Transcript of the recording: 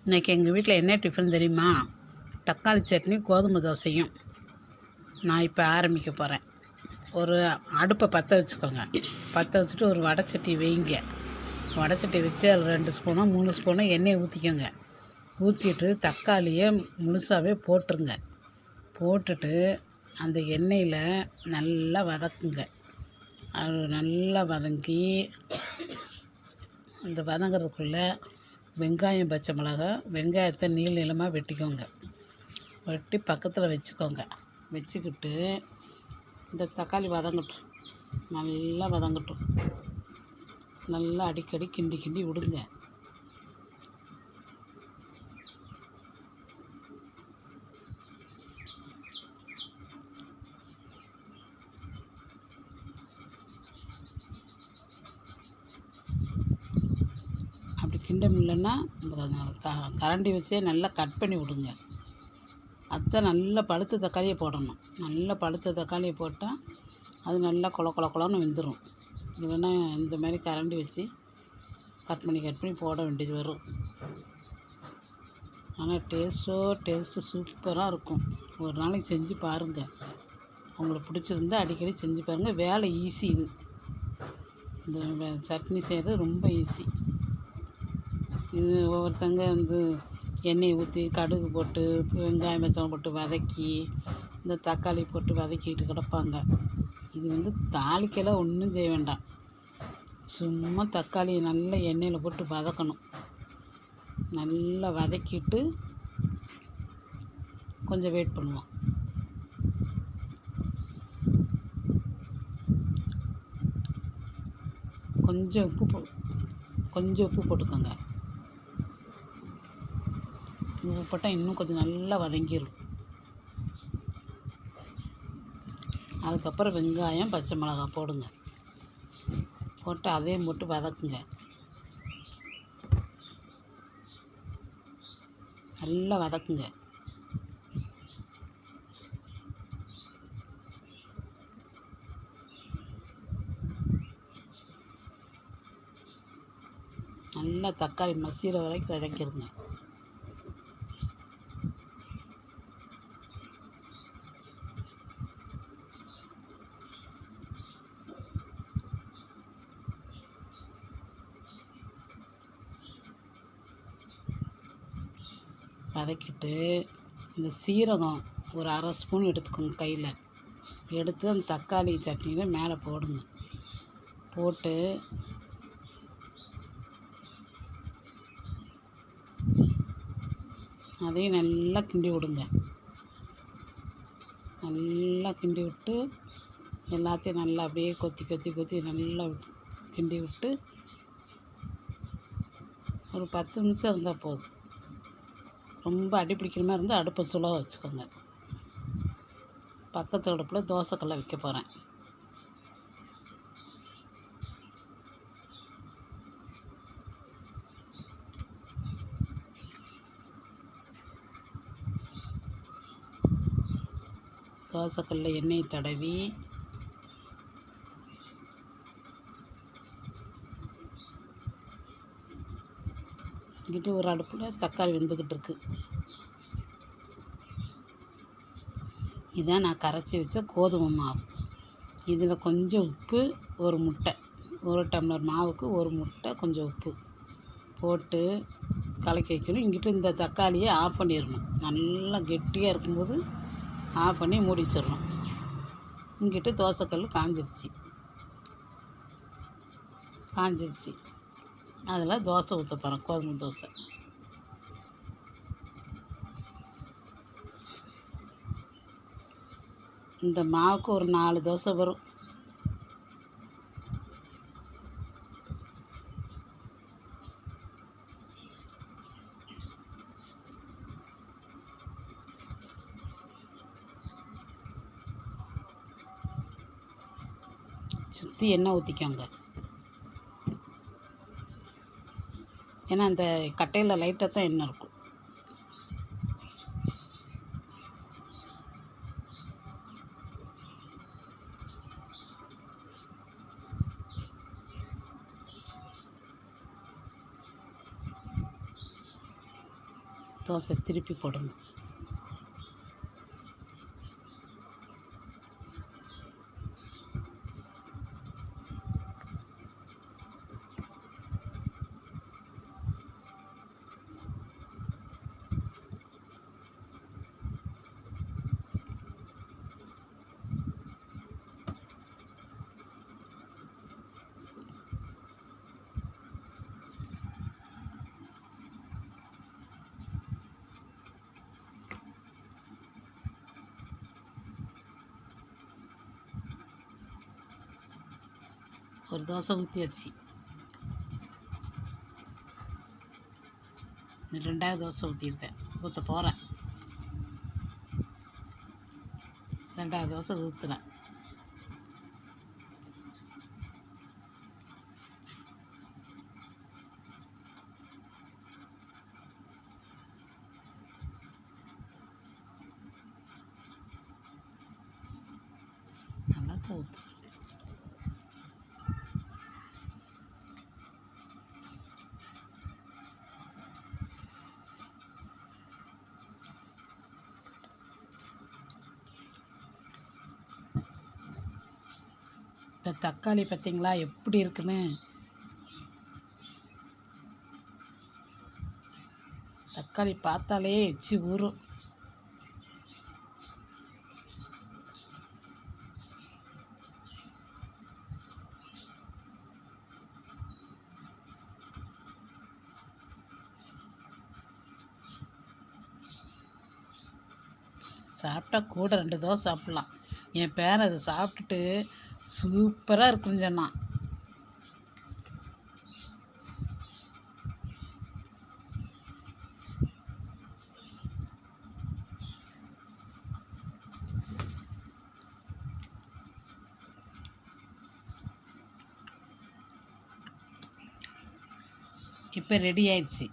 இன்றைக்கி எங்கள் வீட்டில் என்ன டிஃபன் தெரியுமா? தக்காளி சட்னி கோதுமை தோசையும். நான் இப்போ ஆரம்பிக்க போகிறேன். ஒரு அடுப்பை பற்ற வச்சுக்கோங்க. பற்ற வச்சுட்டு ஒரு வடை சட்டி வைங்க. வடை சட்டி வச்சு அதில் 2 ஸ்பூனோ 3 ஸ்பூனோ எண்ணெயை ஊற்றிக்கோங்க. ஊற்றிட்டு தக்காளியை முழுசாகவே போட்டுருங்க. போட்டுட்டு அந்த எண்ணெயில் நல்லா வதக்குங்க. அது நல்லா வதங்கி அந்த வதங்கிறதுக்குள்ளே வெங்காயம், பச்சை மிளகா, வெங்காயத்தை நீளமாக வெட்டிக்கோங்க. வெட்டி பக்கத்தில் வச்சுக்கோங்க. வச்சுக்கிட்டு இந்த தக்காளி வதங்கட்டும், நல்லா வதங்கட்டும். நல்லா அடிக்கடி கிண்டி கிண்டி விடுங்க. அப்படி கிண்ட முடியலன்னா இந்த கரண்டி வச்சே நல்லா கட் பண்ணி விடுங்க. அதுதான் நல்லா பழுத்த தக்காளியை போடணும். நல்லா பழுத்த தக்காளியை போட்டால் அது நல்லா கொலன்னு வெந்துடும். இல்லைன்னா இந்த மாதிரி கரண்டி வச்சு கட் பண்ணி போட வேண்டியது வரும். ஆனால் டேஸ்ட்டு சூப்பராக இருக்கும். ஒரு நாளைக்கு செஞ்சு பாருங்கள். உங்களுக்கு பிடிச்சிருந்தா அடிக்கடி செஞ்சு பாருங்கள். வேலை ஈஸி. இந்த சட்னி செய்கிறது ரொம்ப ஈஸி. இது ஒவ்வொருத்தங்க எண்ணெயை ஊற்றி கடுகு போட்டு வெங்காயம் பச்சை போட்டு வதக்கி இந்த தக்காளி போட்டு வதக்கிட்டு கிடப்பாங்க. இது தாளிக்கெல்லாம் ஒன்றும் செய்ய வேண்டாம். சும்மா தக்காளியை நல்லா எண்ணெயில் போட்டு வதக்கணும். நல்லா வதக்கிட்டு கொஞ்சம் வெயிட் பண்ணுவோம். கொஞ்சம் உப்பு போட்டுக்கோங்க. உப்பு போட்டால் இன்னும் கொஞ்சம் நல்லா வதங்கிடும். அதுக்கப்புறம் வெங்காயம், பச்சை மிளகாய் போடுங்க. போட்டு அதையும் போட்டு வதக்குங்க. நல்லா வதக்குங்க. நல்லா தக்காளி மசிகிற வரைக்கும் வதக்கிடுங்க. வதக்கிட்டு இந்த சீரகம் ஒரு 1/2 ஸ்பூன் எடுத்துக்கோங்க. கையில் எடுத்து அந்த தக்காளி சட்னியில் மேலே போடுங்க. போட்டு அதையும் நல்லா கிண்டி விடுங்க. நல்லா கிண்டி விட்டு எல்லாத்தையும் நல்லா அப்படியே கொத்தி நல்லா கிண்டி விட்டு ஒரு 10 நிமிஷம் இருந்தால் போதும். ரொம்ப அடிப்பிடிக்கிற மாதிரி இருந்தால் அடுப்பை சுலக வச்சுக்கோங்க. பக்கத்து அடுப்பில் தோசைக்கல்லை வைக்க போகிறேன். தோசைக்கல்ல எண்ணெயை தடவி இங்கிட்டு ஒரு அடுப்பில் தக்காளி வெந்துக்கிட்டு இருக்கு. இதான் நான் கரைச்சி வச்ச கோதுமை மாவு. இதில் கொஞ்சம் உப்பு, ஒரு முட்டை, 1 டம்ளர் மாவுக்கு 1 முட்டை, கொஞ்சம் உப்பு போட்டு கலக்கி வைக்கணும். இங்கிட்டு இந்த தக்காளியை ஆஃப் பண்ணிடணும். நல்லா கெட்டியாக இருக்கும்போது ஆஃப் பண்ணி மூடி வச்சிடணும். இங்கிட்டு தோசைக்கல் காஞ்சிருச்சு. அதில் தோசை ஊற்ற போகிறேன். கோதுமை தோசை. இந்த மாவுக்கு ஒரு 4 தோசை வரும். சுற்றி எண்ணெய் ஊற்றிக்கோங்க. ஏன்னா அந்த கட்டையில் லைட்டாக தான் எண்ணெய் இருக்கும். தோசை திருப்பி போடுங்க. ஒரு தோசை ஊற்றியாச்சு. ரெண்டாவது தோசை ஊற்றிருக்கேன், ஊற்ற போகிறேன். ரெண்டாவது தோசை ஊற்றுனேன். நல்லா தான் ஊற்று. இந்த தக்காளி பார்த்திங்களா எப்படி இருக்குன்னு? தக்காளி பார்த்தாலே எச்சி ஊறும். சாப்பிட்டா கூட 2 தோசை சாப்பிட்லாம். என் பேரன் அதை சாப்பிட்டுட்டு சூப்பராக இருக்குன்னு சொன்னான். இப்போ ரெடி ஆயிடுச்சு.